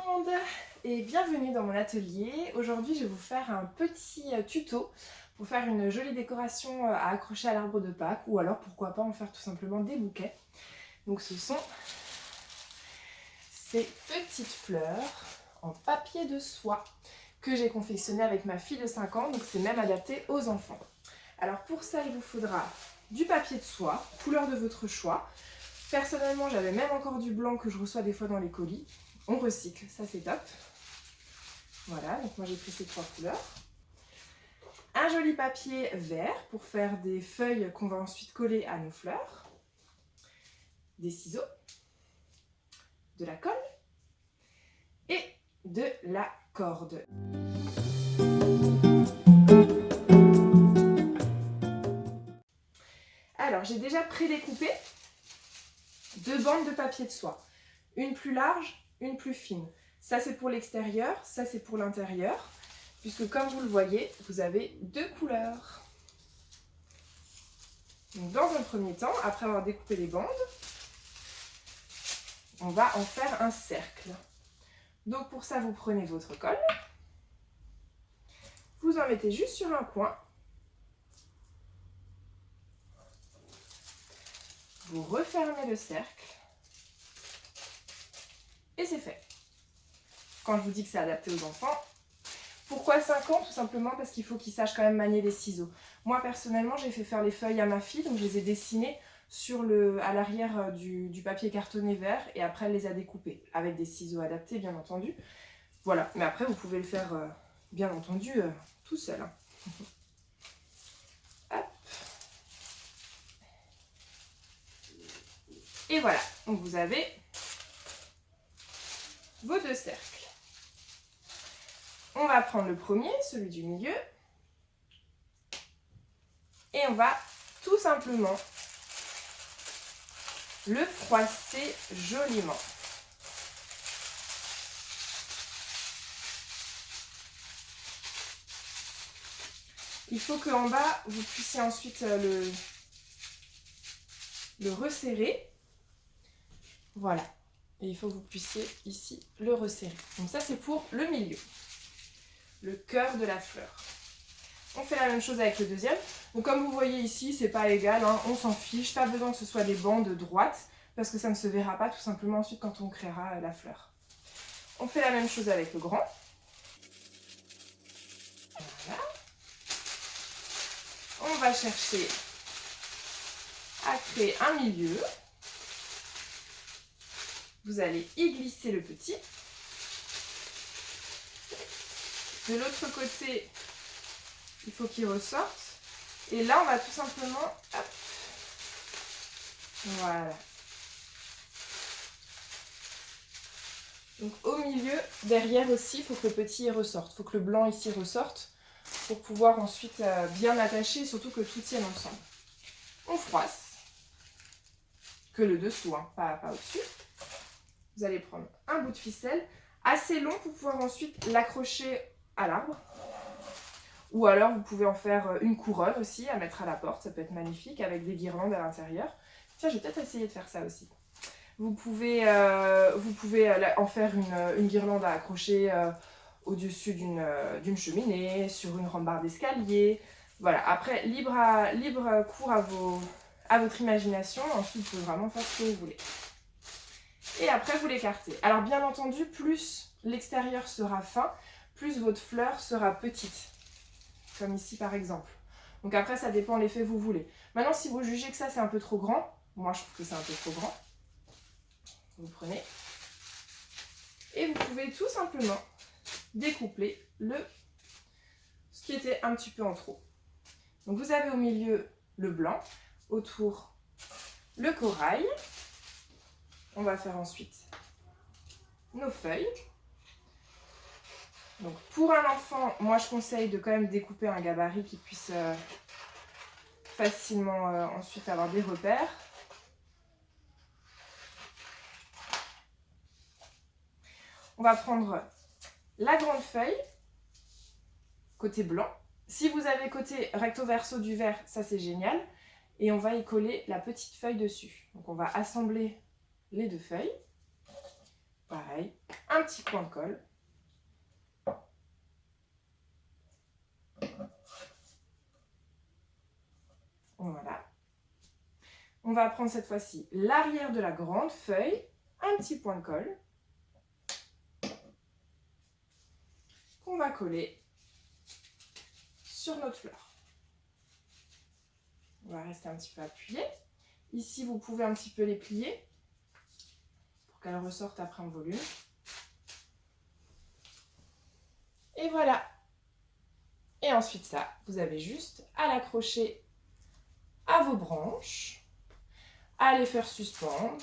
monde et bienvenue dans mon atelier. Aujourd'hui je vais vous faire un petit tuto pour faire une jolie décoration à accrocher à l'arbre de Pâques ou alors pourquoi pas en faire tout simplement des bouquets. Donc ce sont ces petites fleurs en papier de soie que j'ai confectionné avec ma fille de 5 ans, donc c'est même adapté aux enfants. Alors pour ça il vous faudra du papier de soie, couleur de votre choix. Personnellement j'avais même encore du blanc que je reçois des fois dans les colis. On recycle, ça c'est top. Voilà, donc moi j'ai pris ces 3 couleurs. Un joli papier vert pour faire des feuilles qu'on va ensuite coller à nos fleurs. Des ciseaux, de la colle et de la corde. Alors j'ai déjà prédécoupé 2 bandes de papier de soie. Une plus large, une plus fine. Ça c'est pour l'extérieur, ça c'est pour l'intérieur. Puisque comme vous le voyez, vous avez 2 couleurs. Donc, dans un premier temps, après avoir découpé les bandes, on va en faire un cercle. Donc pour ça, vous prenez votre colle, vous en mettez juste sur un coin, vous refermez le cercle et c'est fait. Quand je vous dis que c'est adapté aux enfants, pourquoi 5 ans? Tout simplement parce qu'il faut qu'ils sachent quand même manier les ciseaux. Moi personnellement, j'ai fait faire les feuilles à ma fille, donc je les ai dessinées à l'arrière du papier cartonné vert et après elle les a découpées avec des ciseaux adaptés bien entendu. Voilà, mais après vous pouvez le faire bien entendu tout seul. Hein. Hop. Et voilà, donc vous avez vos 2 cercles. On va prendre le premier, celui du milieu, et on va tout simplement le froisser joliment. Il faut qu'en bas, vous puissiez ensuite le resserrer. Voilà. Et il faut que vous puissiez ici le resserrer. Donc ça, c'est pour le milieu. Le cœur de la fleur. On fait la même chose avec le deuxième. Donc comme vous voyez ici, c'est pas égal, hein, on s'en fiche. Pas besoin que ce soit des bandes droites parce que ça ne se verra pas tout simplement ensuite quand on créera la fleur. On fait la même chose avec le grand. Voilà. On va chercher à créer un milieu. Vous allez y glisser le petit. De l'autre côté, il faut qu'il ressorte. Et là, on va tout simplement... Hop, voilà. Donc au milieu, derrière aussi, il faut que le petit y ressorte. Il faut que le blanc ici ressorte pour pouvoir ensuite bien attacher et surtout que tout tienne ensemble. On froisse. Que le dessous, hein, pas au-dessus. Vous allez prendre un bout de ficelle assez long pour pouvoir ensuite l'accrocher à l'arbre. Ou alors vous pouvez en faire une couronne aussi à mettre à la porte, ça peut être magnifique avec des guirlandes à l'intérieur. Tiens, je vais peut-être essayer de faire ça aussi. Vous pouvez en faire une guirlande à accrocher au-dessus d'une cheminée, sur une rambarde d'escalier. Voilà, après, libre cours à votre imagination. Ensuite, vous pouvez vraiment faire ce que vous voulez. Et après, vous l'écartez. Alors, bien entendu, plus l'extérieur sera fin, plus votre fleur sera petite. Comme ici, par exemple. Donc après, ça dépend l'effet que vous voulez. Maintenant, si vous jugez que ça, c'est un peu trop grand, moi, je trouve que c'est un peu trop grand, vous prenez et vous pouvez tout simplement découpler ce qui était un petit peu en trop. Donc vous avez au milieu le blanc, autour le corail. On va faire ensuite nos feuilles. Donc pour un enfant, moi je conseille de quand même découper un gabarit qui puisse facilement ensuite avoir des repères. On va prendre la grande feuille, côté blanc. Si vous avez côté recto verso du vert, ça c'est génial. Et on va y coller la petite feuille dessus. Donc on va assembler les 2 feuilles. Pareil, un petit coin de colle. Voilà. On va prendre cette fois-ci l'arrière de la grande feuille, un petit point de colle qu'on va coller sur notre fleur. On va rester un petit peu appuyé. Ici, vous pouvez un petit peu les plier pour qu'elles ressortent après en volume. Et voilà. Et ensuite ça, vous avez juste à l'accrocher à vos branches, à les faire suspendre,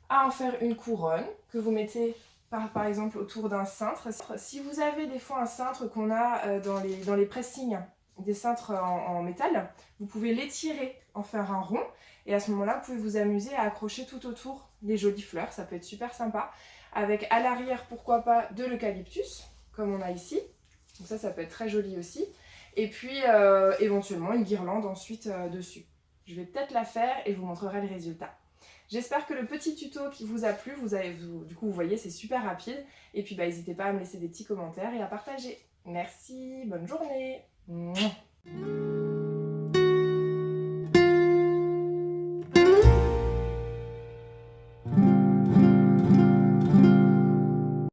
à en faire une couronne que vous mettez par exemple autour d'un cintre. Si vous avez des fois un cintre qu'on a dans les pressings, des cintres en métal, vous pouvez l'étirer, en faire un rond, et à ce moment-là, vous pouvez vous amuser à accrocher tout autour les jolies fleurs. Ça peut être super sympa. Avec à l'arrière, pourquoi pas, de l'eucalyptus, comme on a ici. Donc ça peut être très joli aussi. Et puis éventuellement une guirlande ensuite dessus. Je vais peut-être la faire et je vous montrerai le résultat. J'espère que le petit tuto qui vous a plu, du coup vous voyez c'est super rapide. Et puis n'hésitez pas à me laisser des petits commentaires et à partager. Merci, bonne journée. Mouah.